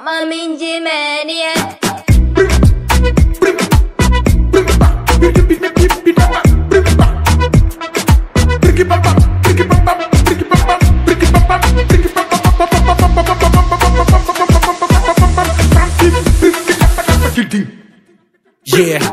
Minji mania. Yeah,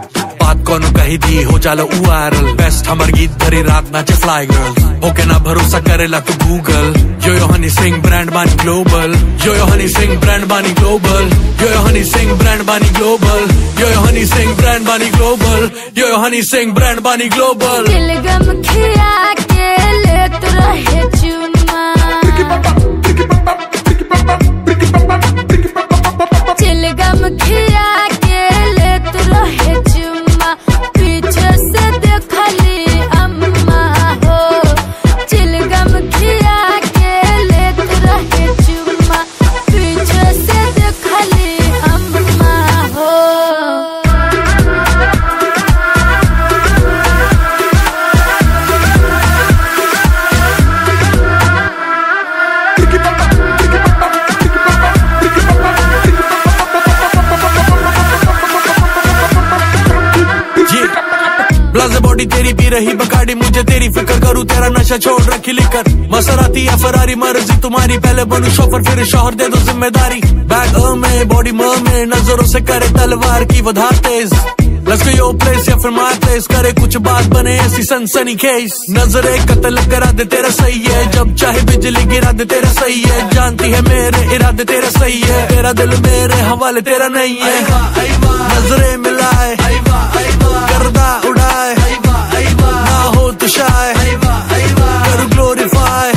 बात कौन कही दी हो जाला वायरल। बेस्ट हमर गीत भरी रात नाचे फ्लाई गर्ल। ओके ना भरोसा करेला तू गूगल। यो हनी सिंह ब्रांड बानी ग्लोबल। यो हनी सिंह ब्रांड बानी ग्लोबल। यो हनी सिंह ब्रांड बानी ग्लोबल। यो हनी सिंह ब्रांड बानी ग्लोबल। यो हनी सिंह ब्रांड बानी ग्लोबल। दिलगम खिया के लेत रहे चुम्मा। दिलगम खिया के लेत रहे चुम्मा। पीछे से देखली अम्मा हो। दिलगम खिया के लेत रहे चुम्मा। पीछे से देखली अम्मा हो। बॉडी तेरी पी रही बगाड़ी, मुझे तेरी फिक्र करूँ तेरा नशा छोड़ रखी लिकर। मसराती या फरारी मर्जी तुम्हारी, पहले बनूं शोफर फिर शौहर दे दो जिम्मेदारी। बैग में बॉडी में नजरों से करे तलवार की वो धार तेज। Let's go your place या फिर my place, करे कुछ बात बने ऐसी सनसनी केस। नजरे कत्ल करा दे तेरा सही है, जब चाहे बिजली गिरा दे तेरा सही है। जानती है मेरे इरादे तेरा सही है, तेरा दिल मेरे हवाले तेरा नहीं है। नजरे मिलाए करदा उड़ाए, ना हो तुशाए कर ग्लोरीफाई।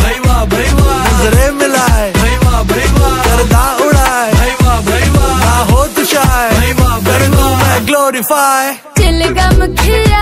नजरे मिलाए करदा उड़ाए, ना हो तुशाए कर मैं ग्लोरीफाई। दिलगम खिया